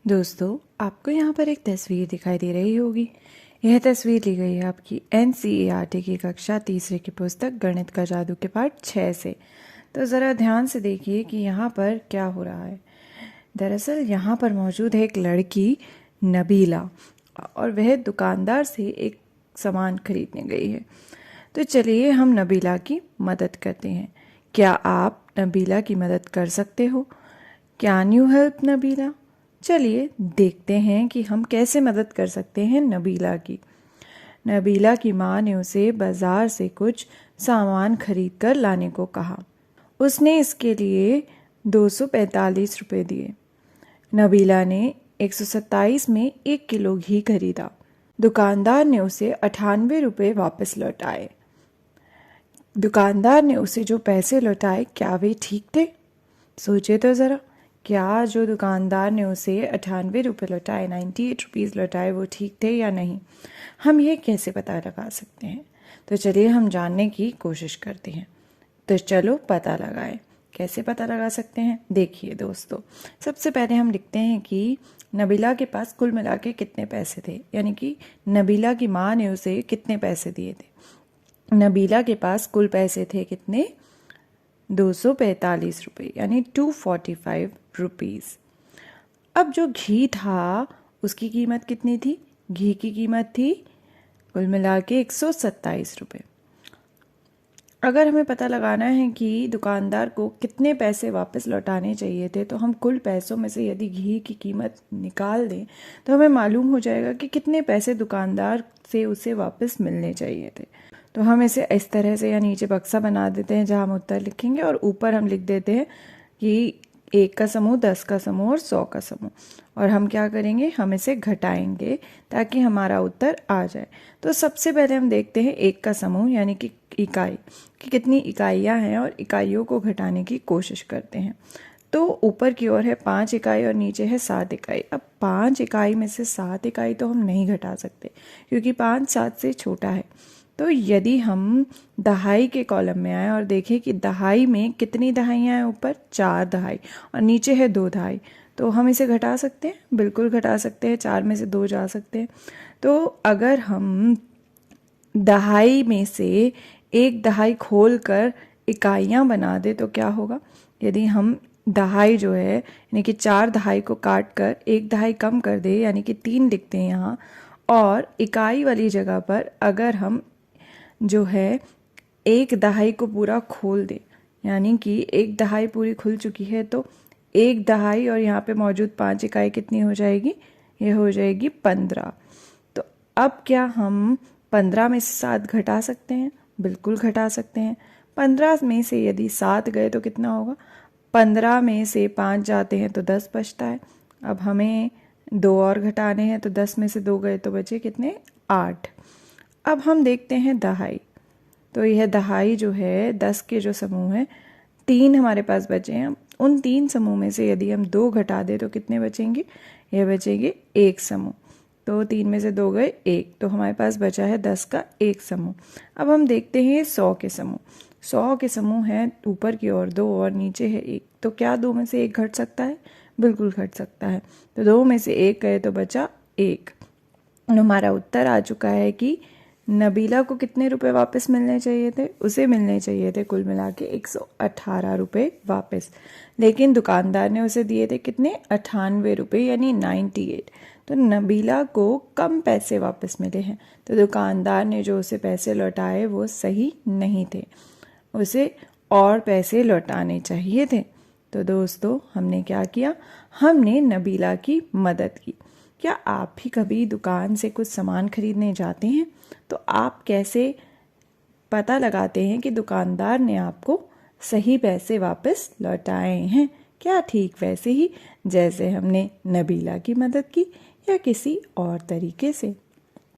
दोस्तों, आपको यहाँ पर एक तस्वीर दिखाई दे रही होगी। यह तस्वीर ली गई है आपकी NCERT की कक्षा तीसरे की पुस्तक गणित का जादू के पाठ 6 से। तो ज़रा ध्यान से देखिए कि यहाँ पर क्या हो रहा है। दरअसल यहाँ पर मौजूद है एक लड़की नबीला और वह दुकानदार से एक सामान खरीदने गई है। तो चलिए हम नबीला की मदद करते हैं। क्या आप नबीला की मदद कर सकते हो? Can you help Nabila? चलिए देखते हैं कि हम कैसे मदद कर सकते हैं नबीला की। नबीला की माँ ने उसे बाजार से कुछ सामान खरीद कर लाने को कहा। उसने इसके लिए 245 रुपये दिए। नबीला ने 127 में 1 किलो घी खरीदा। दुकानदार ने उसे 98 रुपये वापस लौटाए। दुकानदार ने उसे जो पैसे लौटाए, क्या वे ठीक थे? सोचे तो ज़रा, क्या जो दुकानदार ने उसे 98 रुपये लौटाए, 98 रुपीज़ लौटाए, वो ठीक थे या नहीं? हम ये कैसे पता लगा सकते हैं? तो चलिए हम जानने की कोशिश करते हैं। तो चलो पता लगाएं। कैसे पता लगा सकते हैं? देखिए दोस्तों, सबसे पहले हम लिखते हैं कि नबीला के पास कुल मिला के कितने पैसे थे, यानी कि नबीला की माँ ने उसे कितने पैसे दिए थे। नबीला के पास कुल पैसे थे कितने? 245 रुपये, यानी 245 रुपीज़। अब जो घी था उसकी कीमत कितनी थी? घी की कीमत थी कुल मिला के 127 रुपये। अगर हमें पता लगाना है कि दुकानदार को कितने पैसे वापस लौटाने चाहिए थे, तो हम कुल पैसों में से यदि घी की कीमत निकाल दें तो हमें मालूम हो जाएगा कि कितने पैसे दुकानदार से उसे वापस मिलने चाहिए थे। तो हम इसे इस तरह से या नीचे बक्सा बना देते हैं जहाँ हम उत्तर लिखेंगे, और ऊपर हम लिख देते हैं कि 1 का समूह, 10 का समूह और 100 का समूह। और हम क्या करेंगे, हम इसे घटाएंगे ताकि हमारा उत्तर आ जाए। तो सबसे पहले हम देखते हैं 1 का समूह यानी कि इकाई कि कितनी इकाइयाँ हैं, और इकाइयों को घटाने की कोशिश करते हैं। तो ऊपर की ओर है 5 इकाई और नीचे है 7 इकाई। अब 5 इकाई में से 7 इकाई तो हम नहीं घटा सकते, क्योंकि 5 7 से छोटा है। तो यदि हम दहाई के कॉलम में आए और देखें कि दहाई में कितनी दहाइयाँ हैं, ऊपर 4 दहाई और नीचे है 2 दहाई, तो हम इसे घटा सकते हैं, बिल्कुल घटा सकते हैं। 4 में से 2 जा सकते हैं। तो अगर हम दहाई में से एक दहाई खोल कर इकाइयाँ बना दे तो क्या होगा? यदि हम दहाई जो है यानी कि 4 दहाई को काट कर एक दहाई कम कर दे, यानी कि 3 लिखते हैं यहाँ, और इकाई वाली जगह पर अगर हम जो है एक दहाई को पूरा खोल दे, यानी कि एक दहाई पूरी खुल चुकी है, तो एक दहाई और यहाँ पे मौजूद 5 इकाई कितनी हो जाएगी? ये हो जाएगी 15। तो अब क्या हम 15 में से 7 घटा सकते हैं? बिल्कुल घटा सकते हैं। 15 में से यदि 7 गए तो कितना होगा? 15 में से 5 जाते हैं तो 10 बचता है। अब हमें 2 और घटाने हैं, तो 10 में से 2 गए तो बचे कितने? 8। अब हम देखते हैं दहाई। तो यह दहाई जो है 10 के जो समूह है, 3 हमारे पास बचे हैं। उन 3 समूह में से यदि हम 2 घटा दें तो कितने बचेंगे? यह बचेंगे 1 समूह। तो 3 में से 2 गए 1, तो हमारे पास बचा है 10 का 1 समूह। अब हम देखते हैं 100 के समूह। 100 के समूह हैं ऊपर की ओर 2 और नीचे है 1, तो क्या 2 में से 1 घट सकता है? बिल्कुल घट सकता है। तो 2 में से 1 गए तो बचा 1। हमारा उत्तर आ चुका है कि नबीला को कितने रुपए वापस मिलने चाहिए थे? उसे मिलने चाहिए थे कुल मिला के 118 रुपये वापस, लेकिन दुकानदार ने उसे दिए थे कितने? 98 रुपये, यानी 98। तो नबीला को कम पैसे वापस मिले हैं। तो दुकानदार ने जो उसे पैसे लौटाए वो सही नहीं थे, उसे और पैसे लौटाने चाहिए थे। तो दोस्तों, हमने क्या किया? हमने नबीला की मदद की। क्या आप भी कभी दुकान से कुछ सामान खरीदने जाते हैं? तो आप कैसे पता लगाते हैं कि दुकानदार ने आपको सही पैसे वापस लौटाए हैं? क्या ठीक वैसे ही जैसे हमने नबीला की मदद की, या किसी और तरीके से?